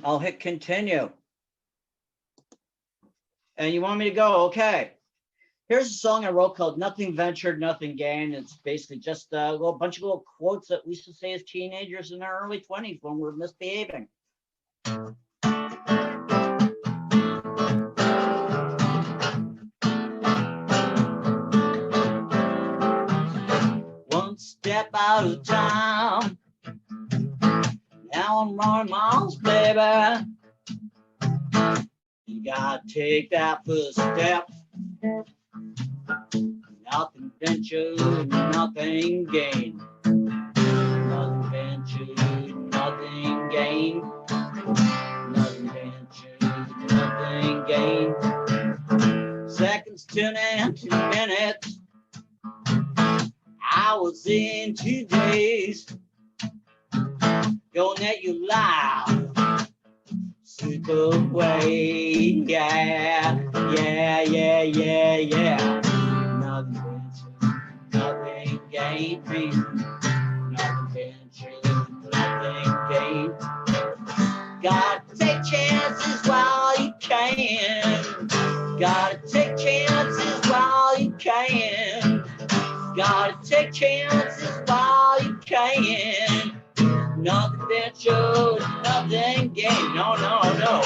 I'll hit continue. And you want me to go? Okay. Here's a song I wrote called Nothing Ventured, Nothing Gained. It's basically just a little bunch of little quotes that we used to say as teenagers in our early 20s when we were misbehaving. One step out of town. Now I'm running miles, baby. You gotta take that first step. Nothing ventured, nothing gained. Nothing ventured, nothing gained. Nothing ventured, nothing gained. Seconds turn into minutes. Hours into days. Don't let you lie. Slip away. Yeah, yeah, yeah, yeah, yeah. Nothing ventured, nothing gained. Nothing ventured, nothing gained. Gotta take chances while you can. Gotta take chances while you can. Gotta take chances while you can. Nothing ventured, nothing gained. No, no, no.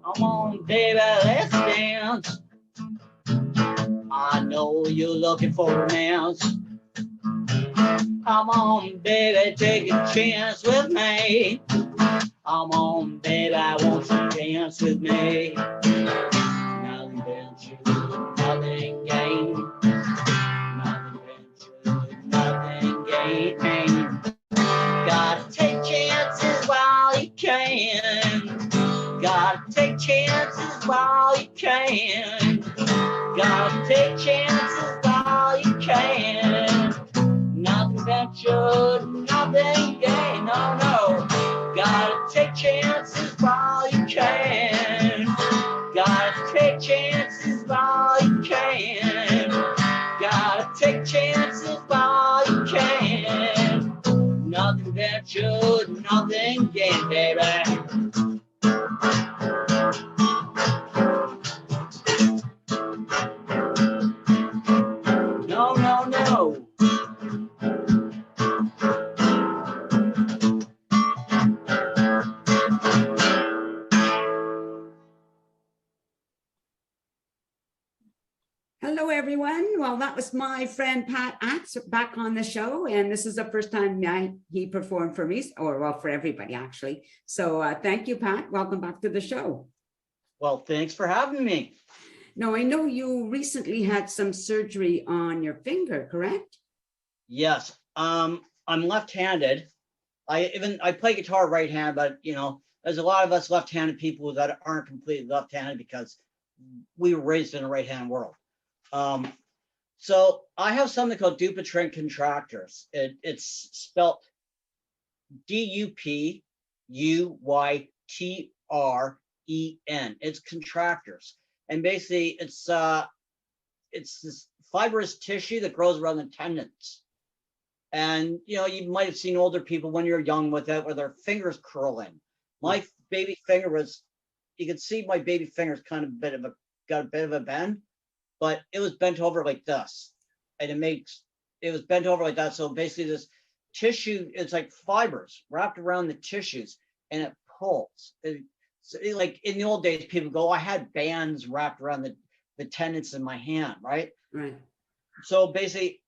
Come on, baby, let's dance. I know you're looking for romance. Come on, baby, take a chance with me. Come on, baby, I want you to dance with me. Nothing ventured, nothing gained. Nothing ventured, nothing gained. Gotta take chances while you can. Gotta take chances while you can. Gotta take chances while you can. Nothing ventured, nothing gained. No, no. Gotta take chances while you can. Gotta take chances while you can. Gotta take chances while you can. Nothing ventured, nothing gained, baby. No, no, no. Hello, everyone. Well, that was my friend Pat Axe back on the show, and this is the first time he performed for me, or well, for everybody actually. So thank you, Pat. Welcome back to the show. Well, thanks for having me. Now, I know you recently had some surgery on your finger, correct? Yes. I'm left-handed. I play guitar right-handed, but you know, there's a lot of us left-handed people that aren't completely left-handed because we were raised in a right-hand world. So I have something called Dupuytren contractures. It's spelled D-U-P-U-Y-T-R-E-N. It's contractures, and basically it's this fibrous tissue that grows around the tendons. And you know, you might have seen older people when you're young with it, where their fingers curl in. My baby finger was, you could see my baby finger's kind of got a bit of a bend, but it was bent over like this, and it was bent over like that. So basically this tissue, it's like fibers wrapped around the tissues, and it pulls. Like in the old days, people go, I had bands wrapped around the tendons in my hand, right? Right. So basically,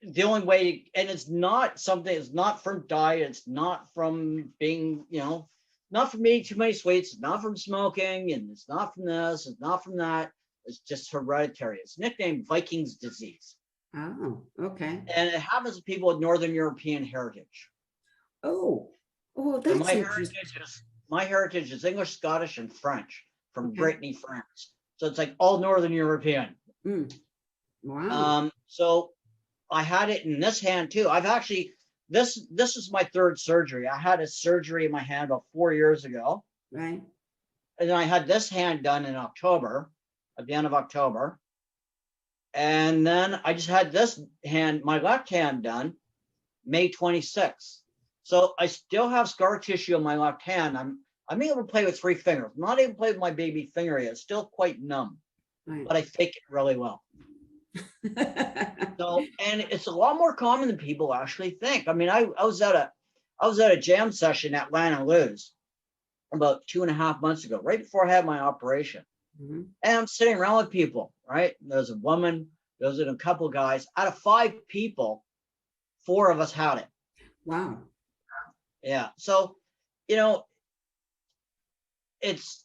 the only way, and it's not something, it's not from diet, it's not from being, you know, not from eating too many sweets, it's not from smoking, and it's not from this, it's not from that. It's just hereditary. It's nicknamed Viking's disease. Oh, okay. And it happens to people with Northern European heritage. Oh, that's my heritage is English, Scottish, and French from Brittany, France. So it's like all Northern European. Mm. Wow. So I had it in this hand too. I've actually, this is my third surgery. I had a surgery in my hand about 4 years ago. Right. And then I had this hand done in October, at the end of October. And then I just had this hand, my left hand done May 26th. So I still have scar tissue on my left hand. I'm able to play with 3 fingers. I'm not able to play with my baby finger yet. It's still quite numb, Right. but I fake it really well. So, and it's a lot more common than people actually think. I mean, I was at a jam session at Lana Lou's about 2.5 months ago, right before I had my operation. Mm-hmm. And I'm sitting around with people, right? There's a woman, there's a couple of guys. Out of 5 people, 4 of us had it. Wow. Yeah. So, you know, it's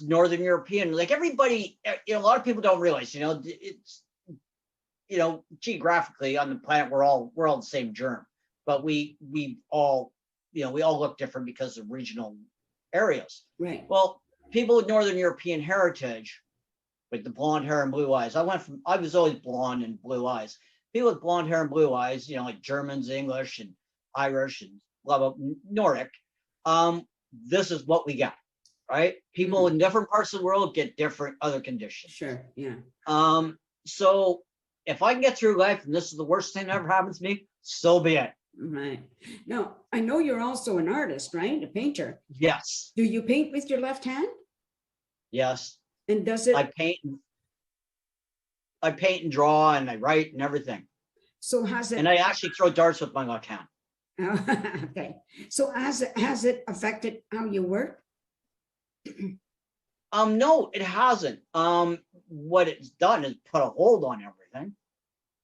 Northern European. Like everybody, a lot of people don't realize, it's, geographically on the planet, we're all the same germ, but we all look different because of regional areas. Right. Well, people with Northern European heritage, with the blonde hair and blue eyes, I was always blonde and blue eyes. People with blonde hair and blue eyes, like Germans, English, and Irish, and blah, blah, Nordic. This is what we got, right? People in different parts of the world get different other conditions. Sure, yeah. So if I can get through life and this is the worst thing that ever happens to me, so be it. Right. Now, I know you're also an artist, right? A painter. Yes. Do you paint with your left hand? Yes. And does it? I paint and draw and I write and everything. So has it? And I actually throw darts with my left hand. Okay. So has it affected how you work? No, it hasn't. What it's done is put a hold on everything.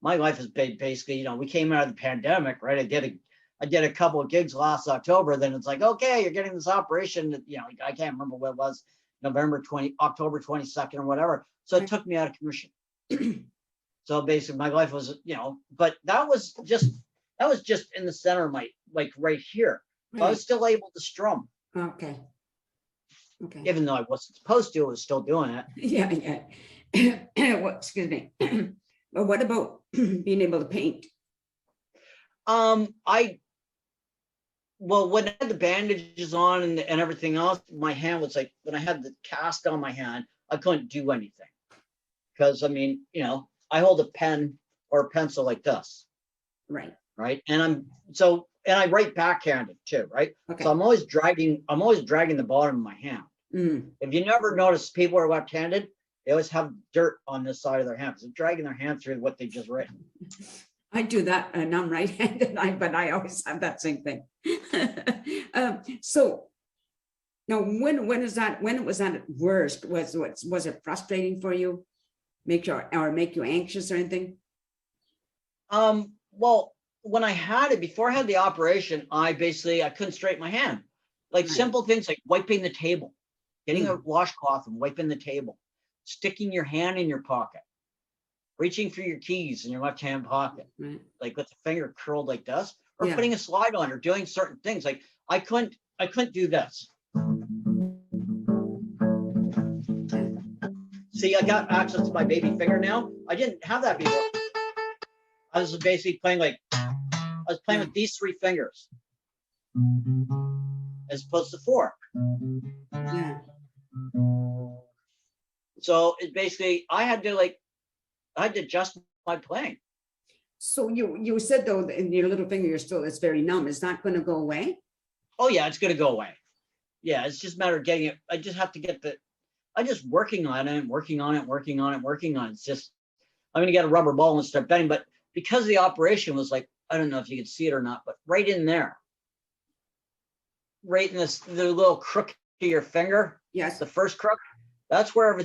My life has been basically, we came out of the pandemic, right? I did a couple of gigs last October. Then it's like, okay, you're getting this operation that, I can't remember what it was, October 22nd or whatever. So it took me out of commission. So basically my life was, but that was just in the center of my, like right here. So I was still able to strum. Okay. Okay. Even though I wasn't supposed to, I was still doing it. Yeah. Well, excuse me. But what about being able to paint? When I had the bandages on and everything else, my hand was like, when I had the cast on my hand, I couldn't do anything. Because I hold a pen or a pencil like this. Right. Right. And I write backhanded too, right? Okay. So I'm always dragging the bottom of my hand. If you never notice people are left-handed, they always have dirt on this side of their hand. So they're dragging their hand through what they just written. I do that and I'm right-handed, but I always have that same thing. So now when it was at worst, was it frustrating for you? Make you anxious or anything? Well, when I had it, before I had the operation, I couldn't straighten my hand. Like simple things like wiping the table, getting a washcloth and wiping the table, sticking your hand in your pocket, reaching for your keys in your left hand pocket, like with the finger curled like this, or putting a slide on or doing certain things. Like I couldn't do this. See, I got access to my baby finger now. I didn't have that before. I was basically playing with these 3 fingers as opposed to 4. Yeah. So it basically, I had to adjust my playing. So you said though, in your little finger, it's very numb. Is that going to go away? Oh yeah, it's going to go away. Yeah, it's just a matter of getting it. I just have to I'm just working on it, working on it. It's just, I'm going to get a rubber ball and start betting. But because the operation was like, I don't know if you could see it or not, but right in there, right in the little crook of your finger. Yes. The first crook. That's where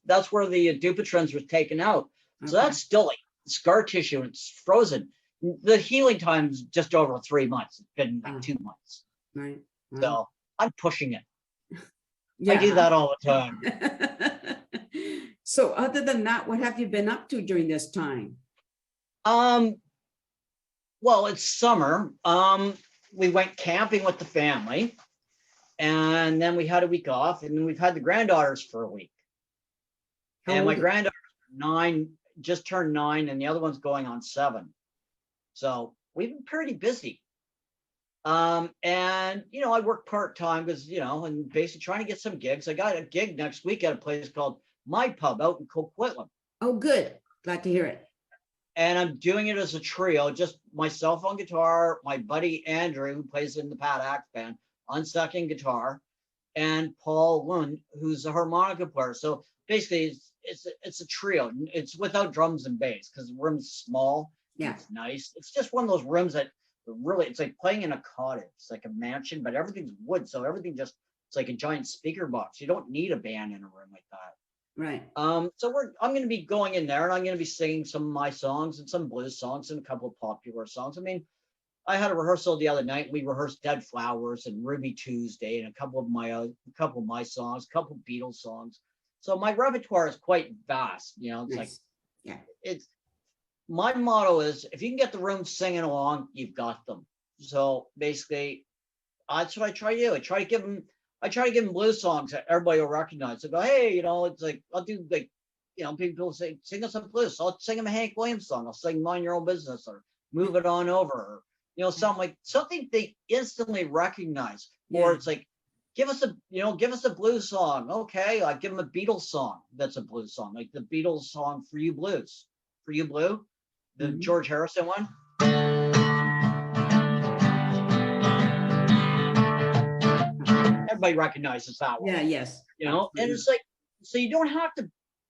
that's where the Dupuytren's was taken out. Okay. So that's still like scar tissue and it's frozen. The healing time is just over 3 months. It's been like 2 months. Right. Wow. So I'm pushing it. Yeah. I do that all the time. So other than that, what have you been up to during this time? Well, it's summer. We went camping with the family. And then we had a week off, and then we've had the granddaughters for a week. And my granddaughter just turned 9, and the other one's going on 7. So we've been pretty busy. And I work part-time because, and basically trying to get some gigs. I got a gig next week at a place called My Pub out in Coquitlam. Oh, good. Glad to hear it. And I'm doing it as a trio, just myself on guitar, my buddy Andrew, who plays in the Pat Axe band, on second guitar, and Paul Lund, who's a harmonica player. So basically, it's a trio. It's without drums and bass because the room's small. Yeah. It's nice. It's just one of those rooms that really, it's like playing in a cottage. It's like a mansion, but everything's wood. So everything just, it's like a giant speaker box. You don't need a band in a room like that. Right. So I'm going to be going in there and I'm going to be singing some of my songs and some blues songs and a couple of popular songs. I mean, I had a rehearsal the other night. We rehearsed Dead Flowers and Ruby Tuesday and a couple of my songs, a couple of Beatles songs. So my repertoire is quite vast. You know, it's Nice. like, Yeah. it's my motto is if you can get the room singing along, you've got them. So basically, that's what I try to do. I try to give them blues songs that everybody will recognize. I go, hey, you know, it's like, I'll do like, you know, people say, sing us a blues. So I'll sing them a Hank Williams song. I'll sing Mind Your Own Business or Move It On Over. Or, you know, something they instantly recognize. Or it's like, give us a blues song. Okay, I give them a Beatles song. That's a blues song. Like the Beatles song For You Blues. For You Blue, the George Harrison one. Everybody recognizes that one. Yeah, yes. You know, and it's like, so you don't have to,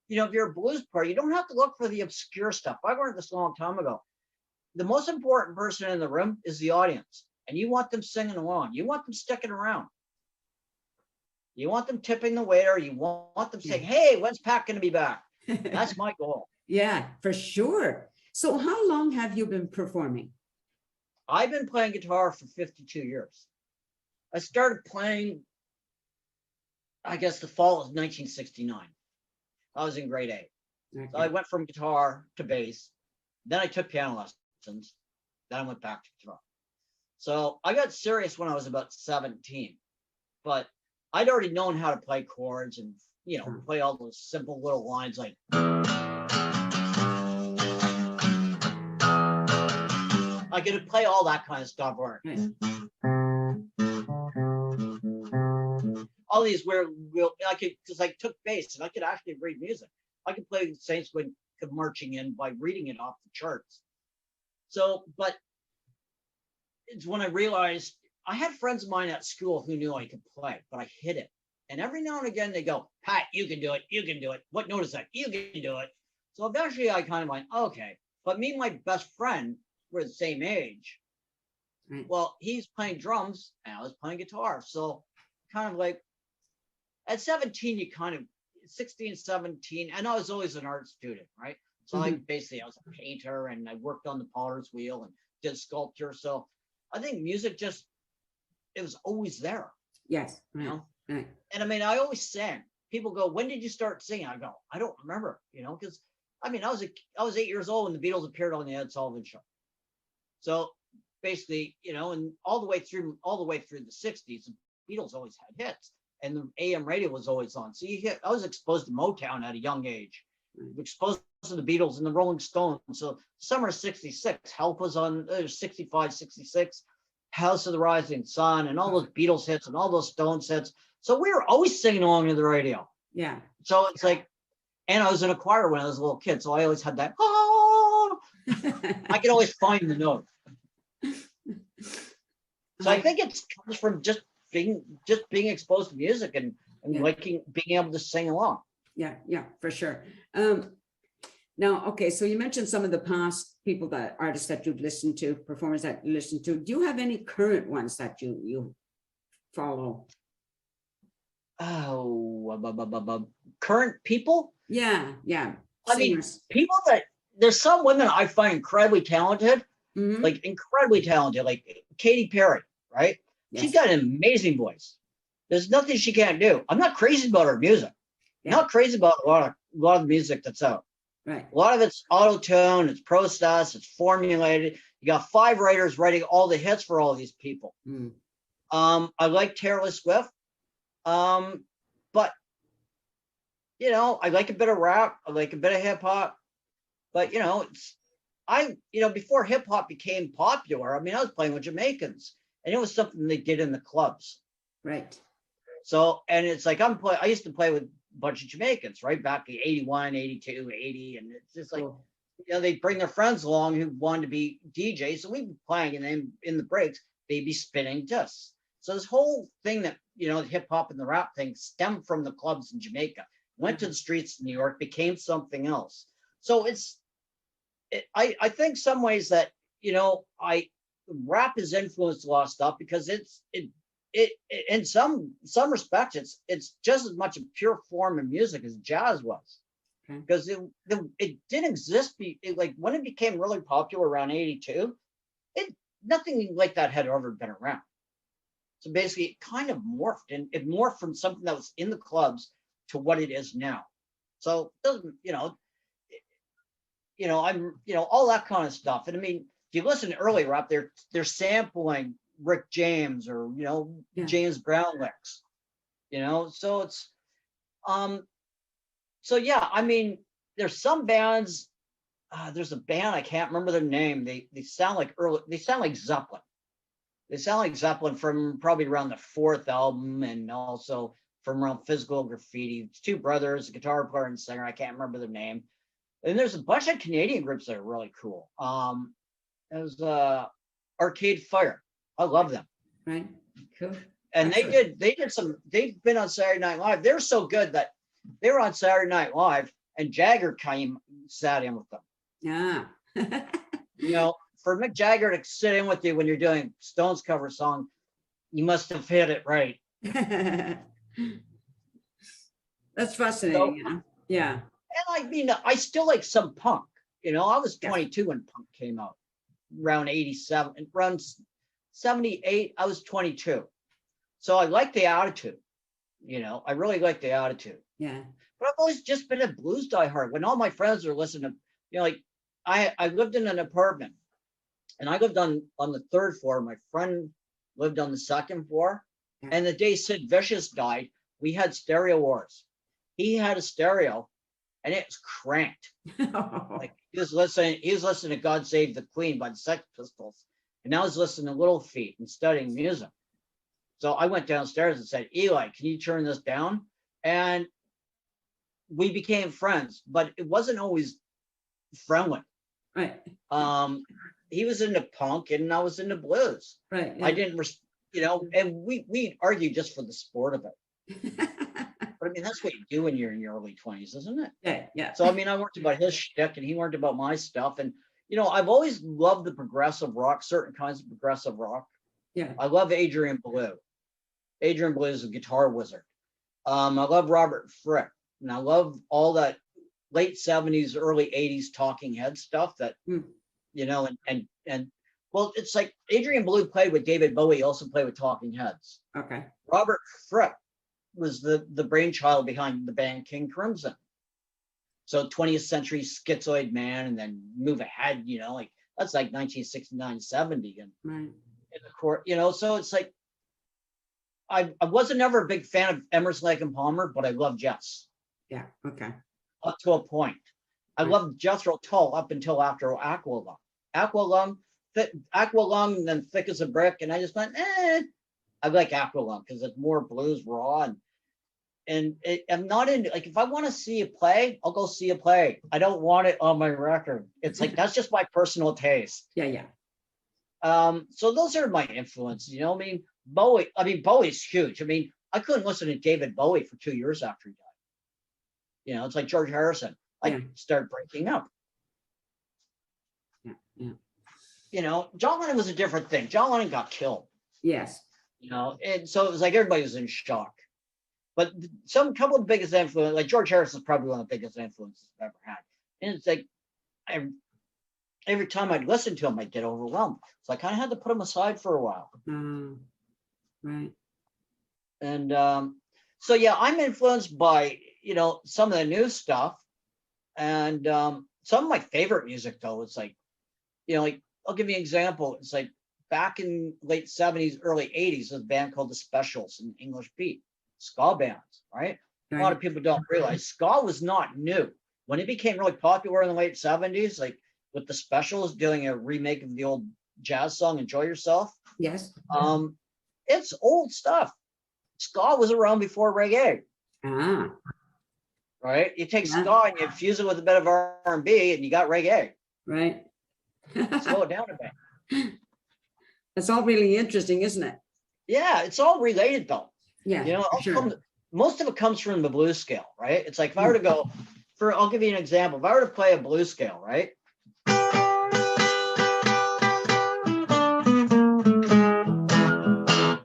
you know, if you're a blues player, you don't have to look for the obscure stuff. I learned this a long time ago. The most important person in the room is the audience, and you want them singing along. You want them sticking around. You want them tipping the waiter. You want them saying, hey, when's Pat going to be back? That's my goal. Yeah, for sure. So how long have you been performing? I've been playing guitar for 52 years. I started playing, I guess, the fall of 1969. I was in grade 8. Okay. So I went from guitar to bass. Then I took piano lessons. Then I went back to guitar. So I got serious when I was about 17. But I'd already known how to play chords and, you know, play all those simple little lines like. I could play all that kind of stuff. Or all these where I could, because I took bass and I could actually read music. I could play the Saints when marching in by reading it off the charts. So, but it's when I realized I had friends of mine at school who knew I could play, but I hid it. And every now and again they go, Pat, you can do it. You can do it. What note is that? You can do it. So eventually I kind of went, okay. But me and my best friend were the same age. Well, he's playing drums and I was playing guitar. So kind of like at 17, you kind of 16, 17, and I was always an art student, right? So I was a painter and I worked on the potter's wheel and did sculpture. So I think music just, it was always there. Yes. You know? And I mean, I always sang. People go, when did you start singing? I go, I don't remember, you know, because I mean, I was 8 years old when the Beatles appeared on the Ed Sullivan Show. So basically, you know, and all the way through the 60s, the Beatles always had hits. And the AM radio was always on. So I was exposed to Motown at a young age, exposed to the Beatles and the Rolling Stones. So summer of 66, Help was on 65, 66, House of the Rising Sun, and all those Beatles hits and all those Stones hits. So we were always singing along to the radio. Yeah. So it's like, and I was in a choir when I was a little kid. So I always had that, oh, I could always find the note. So I think it comes from just being exposed to music and liking being able to sing along. Yeah, for sure. Now, okay, so you mentioned some of the past artists that you've listened to, performers that you listen to. Do you have any current ones that you follow? Oh, current people? Yeah. I mean, people that there's some women I find incredibly talented, like incredibly talented, like Katy Perry, right? Yes. She's got an amazing voice. There's nothing she can't do. I'm not crazy about her music. I'm not crazy about a lot of the music that's out. Right. A lot of it's auto-tune, it's processed, it's formulated. You got 5 writers writing all the hits for all these people. I like Taylor Swift. But you know, I like a bit of rap, I like a bit of hip hop. But you know, before hip hop became popular, I mean, I was playing with Jamaicans. And it was something they did in the clubs. Right. So, and it's like I used to play with bunch of Jamaicans, right? Back in 81, 82, 80. And it's just like, Cool. they bring their friends along who wanted to be DJs. So we'd be playing, and then in the breaks, they'd be spinning discs. So this whole thing that, the hip hop and the rap thing stemmed from the clubs in Jamaica, went to the streets of New York, became something else. So I think some ways that, rap has influenced a lot of stuff, because it in some respects, it's just as much a pure form of music as jazz was. Because it didn't exist. Like when it became really popular around 82, nothing like that had ever been around. So basically, it kind of morphed, and it morphed from something that was in the clubs to what it is now. So it doesn't, all that kind of stuff. And I mean, if you listen to early rap, they're sampling Rick James or James Brown licks. So it's so yeah, I mean, there's some bands. There's a band, I can't remember their name. They sound like Zeppelin. They sound like Zeppelin from probably around the fourth album, and also from around Physical Graffiti. It's two brothers, a guitar player and singer. I can't remember their name. And there's a bunch of Canadian groups that are really cool. There's Arcade Fire. I love them. Right. Cool. And they've been on Saturday Night Live. They're so good that they were on Saturday Night Live, and Jagger sat in with them. Yeah. For Mick Jagger to sit in with you when you're doing Stones cover song, you must have hit it right. That's fascinating. So, yeah. And I mean, I still like some punk. I was 22 when punk came out, around 87, around 78. I was 22, so I like the attitude. I really like the attitude. Yeah. But I've always just been a blues diehard. When all my friends are listening to, like I lived in an apartment, and I lived on the third floor. My friend lived on the second floor. And the day Sid Vicious died, we had stereo wars. He had a stereo, and it was cranked. Like he was listening to God Save the Queen by the Sex Pistols, and I was listening to Little Feat and studying music. So I went downstairs and said, Eli, can you turn this down? And we became friends, but it wasn't always friendly. Right. He was into punk and I was into blues. Right. Yeah. I didn't, and we argued just for the sport of it. But I mean, that's what you do when you're in your early 20s, isn't it? Yeah. Yeah. So I mean, I worked about his shtick and he worked about my stuff. And I've always loved the progressive rock, certain kinds of progressive rock. Yeah. I love Adrian Belew. Adrian Belew is a guitar wizard. I love Robert Fripp, and I love all that late 70s, early 80s Talking Head stuff that, and well, it's like Adrian Belew played with David Bowie, also played with Talking Heads. Okay. Robert Fripp was the brainchild behind the band King Crimson. So 20th Century Schizoid Man, and then move ahead, like that's like 1969, 70. And right. In the court, so it's like, I wasn't never a big fan of Emerson, Lake and Palmer, but I love Jess. Yeah. Okay. Up to a point. I loved Jethro Tull up until after Aqualung. Aqualung, and then Thick as a Brick, and I just went, I like Aqualung because it's more blues raw, and I'm not into, like, if I want to see a play, I'll go see a play. I don't want it on my record. It's like that's just my personal taste. Yeah. So those are my influences. Bowie's huge. I mean, I couldn't listen to David Bowie for 2 years after he died. It's like George Harrison. I started breaking up. Yeah. John Lennon was a different thing. John Lennon got killed. Yes. And so it was like everybody was in shock. But couple of the biggest influences, like George Harrison is probably one of the biggest influences I've ever had. And it's like every time I'd listen to him, I'd get overwhelmed. So I kind of had to put him aside for a while. Right. And so yeah, I'm influenced by some of the new stuff, and some of my favorite music though. It's like, like I'll give you an example. It's like back in late 70s, early 80s, there's a band called the Specials, an English beat ska bands, right? A lot of people don't realize ska was not new. When it became really popular in the late 70s, like with the Specials doing a remake of the old jazz song "Enjoy Yourself." Yes. It's old stuff. Ska was around before reggae. right? You take ska and you fuse it with a bit of R&B and you got reggae. Right. Slow it down a bit. That's all really interesting, isn't it? Yeah, it's all related though. Yeah, You know, sure. most of it comes from the blues scale, right? It's like if I were to go I'll give you an example. If I were to play a blues scale, right?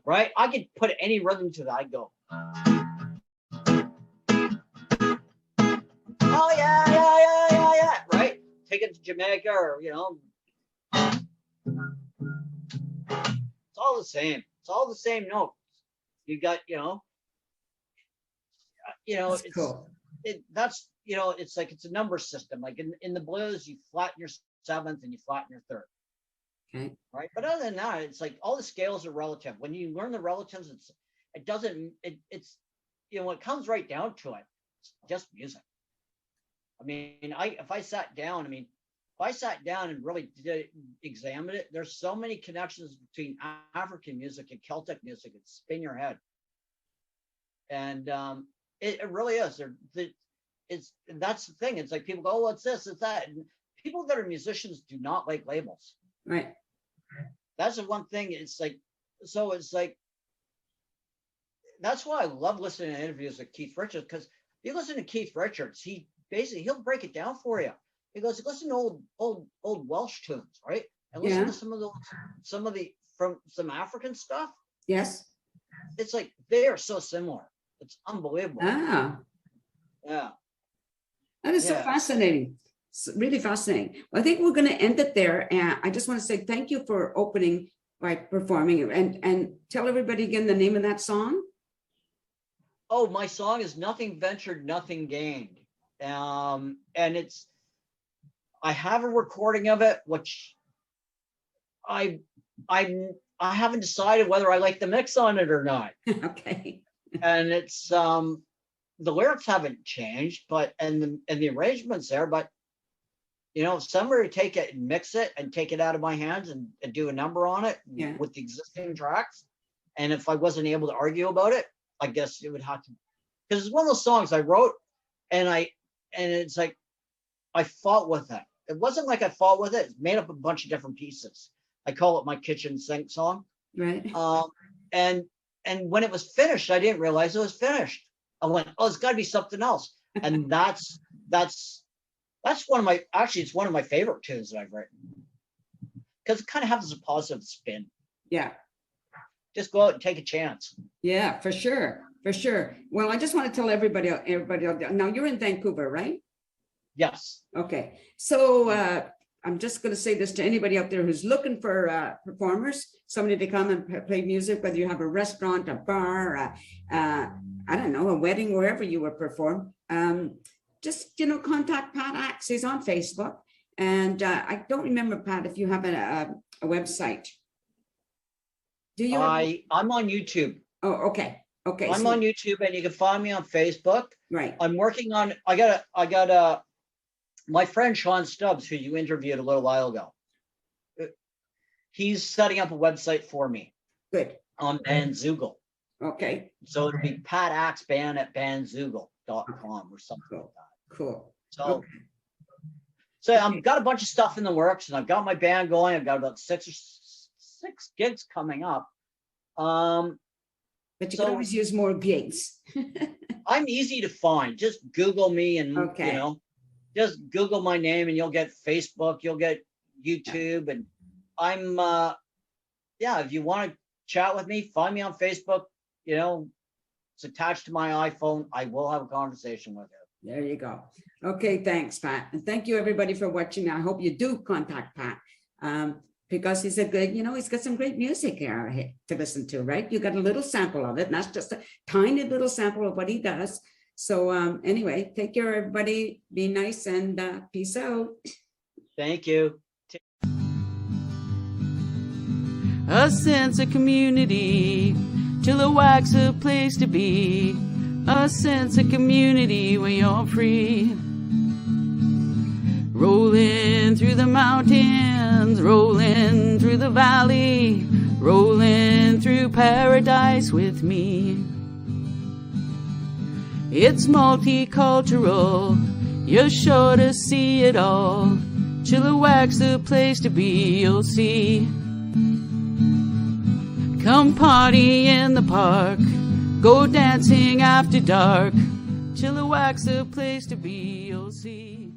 Right? I could put any rhythm to that. I'd go. Oh yeah. Right? Take it to Jamaica or, you know. It's all the same. It's all the same notes. You got, That's it's cool. That's, it's like it's a number system. Like in the blues, you flatten your seventh and you flatten your third. Okay. Right. But other than that, it's like all the scales are relative. When you learn the relatives, it's it comes right down to it. It's just music. I mean, if I sat down and really examined it, there's so many connections between African music and Celtic music. It spin your head. And it really is. That's the thing. It's like people go, oh, what's this? It's that. And people that are musicians do not like labels. Right. That's the one thing. It's like that's why I love listening to interviews with Keith Richards, because you listen to Keith Richards, he'll break it down for you. He goes, listen to old Welsh tunes, right? And listen to from some African stuff. Yes. It's like they are so similar. It's unbelievable. Ah. Yeah. That is so fascinating. It's really fascinating. Well, I think we're going to end it there. And I just want to say thank you for opening by performing and tell everybody again the name of that song. Oh, my song is Nothing Ventured, Nothing Gained. And I have a recording of it, which I haven't decided whether I like the mix on it or not. Okay. And it's the lyrics haven't changed, but and the arrangement's there, but if somebody would take it and mix it and take it out of my hands and do a number on it with the existing tracks, and if I wasn't able to argue about it, I guess it would have to, because it's one of those songs I wrote and it's like I fought with it. It wasn't like I fought with it. It's made up a bunch of different pieces. I call it my kitchen sink song. Right. And when it was finished, I didn't realize it was finished. I went, oh, it's got to be something else. And that's one of my, actually, it's one of my favorite tunes that I've written, because it kind of has a positive spin. Yeah. Just go out and take a chance. Yeah, for sure. For sure. Well, I just want to tell everybody now you're in Vancouver, right? Yes. Okay. So I'm just going to say this to anybody out there who's looking for performers, somebody to come and play music, whether you have a restaurant, a bar, I don't know, a wedding, wherever you would perform. Just, contact Pat Axe. He's on Facebook. And I don't remember, Pat, if you have a website. Do you? I'm on YouTube. Oh, okay. Okay. I'm on YouTube, and you can find me on Facebook. Right. I'm working on, I got my friend Sean Stubbs, who you interviewed a little while ago. He's setting up a website for me. Good. On Bandzoogle. Okay. So it'll be Pat Axe Band at bandzoogle.com or something like that. Cool. So, I've got a bunch of stuff in the works, and I've got my band going. I've got about six gigs coming up. But you can always use more gigs. I'm easy to find. Just Google me and, just Google my name and you'll get Facebook, you'll get YouTube. And I'm, if you want to chat with me, find me on Facebook. It's attached to my iPhone. I will have a conversation with you. There you go. Okay, thanks, Pat. And thank you, everybody, for watching. I hope you do contact Pat. Because he's a good, he's got some great music here to listen to, right? You got a little sample of it, and that's just a tiny little sample of what he does. So anyway, take care, everybody. Be nice and peace out. Thank you. A sense of community till it wax a place to be. A sense of community where you're free. Rolling through the mountains, rolling through the valley, rolling through paradise with me. It's multicultural, you're sure to see it all. Chilliwack's the place to be, you'll see. Come party in the park, go dancing after dark. Chilliwack's the place to be, you'll see.